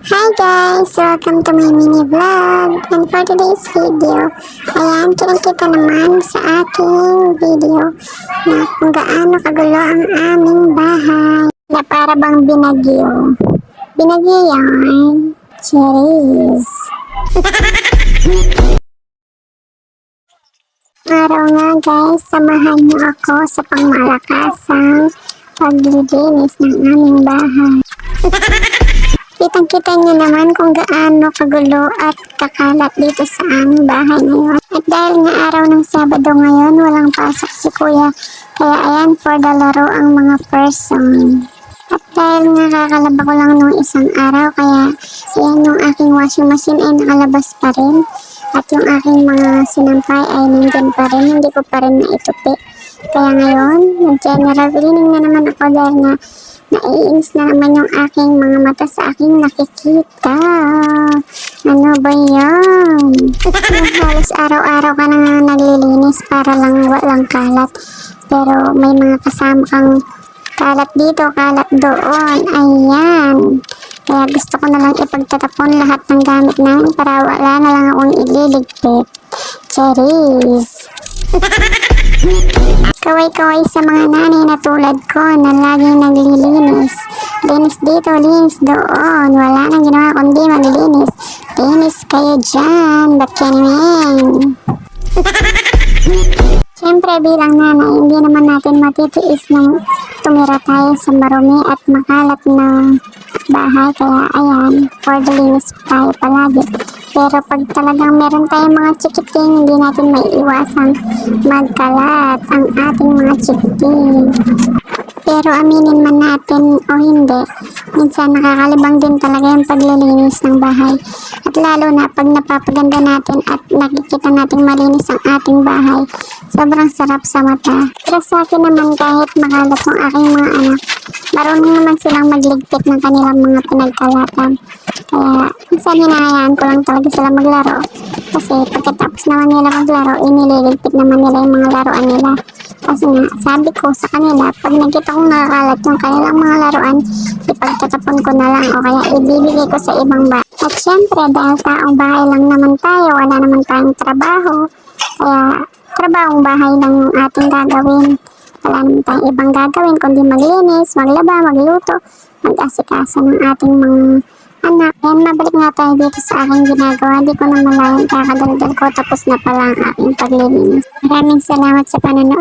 Hi guys! Welcome to my mini vlog. And for today's video, ayan, kinakita naman sa aking video na kung gaano kagulo ang aming bahay na para bang binagyo. Binagyo yan. Cheers! Araw nga guys, samahan niyo ako sa pangmalakasang paglilinis ng aming bahay. Kitang-kita niyo naman kung gaano kagulo at kakalat dito sa aming bahay ngayon. At dahil nga araw ng Sabado ngayon, walang pasok si Kuya. Kaya ayan, for the laro ang mga person. At dahil nga kakalaba ko lang nung isang araw, kaya ayan yung aking washing machine ay nakalabas pa rin. At yung aking mga sinampay ay nandyan pa rin, hindi ko pa rin naitupi. Kaya ngayon, nag-general cleaning na naman ako dahil nga naiinis na naman yung aking mga mata sa aking nakikita. Ano ba yan? Yung halos araw-araw ka na naglilinis para lang walang kalat. Pero may mga kasama kang kalat dito, kalat doon. Ayan. Kaya gusto ko na lang ipagtatapon lahat ng gamit namin para wala na lang akong ililigpit. Cherries! Kaway-kaway sa mga nanay na tulad ko na laging naglilinis. Linis dito, linis doon. Wala nang ginawa kundi maglinis. Linis kayo dyan. Ba't yan naman? Siyempre bilang nanay, hindi naman natin matitiis nang tumira tayo sa marumi at makalat na bahay. Kaya ayan, for the linis tayo palagi. Pero pag talagang meron tayong mga chikiting, hindi natin may iwasang magkalat ang ating mga chikiting. Pero aminin man natin o hindi, minsan nakakalibang din talaga yung paglilinis ng bahay. At lalo na pag napapaganda natin at nakikita natin malinis ang ating bahay, sobrang sarap sa mata. Pero sa akin naman kahit makalat yung aking mga anak, marunong naman silang magligpit ng kanilang mga pinagkalatan. Kaya minsan hinahayaan ko lang talaga sila maglaro. Kasi pagkatapos naman nila maglaro, inililigpit naman nila yung mga laruan nila. Kasi nga, sabi ko sa kanila, pag nakita kong nakakalat yung kanilang mga laruan, ipagtatapon ko na lang o kaya ibibigay ko sa ibang bahay. At syempre, dahil taong bahay lang naman tayo, wala naman tayong trabaho. Kaya, trabahong bahay lang yung ating gagawin. Wala naman tayong ibang gagawin, kundi maglinis, maglaba, magluto, mag-asikaso ng ating mga anak. Yan, mabalik nga tayo dito sa aking ginagawa. Di ko na malayan, kakadaldal ko, tapos na pala ang aking paglilinis. Maraming salamat sa panonood.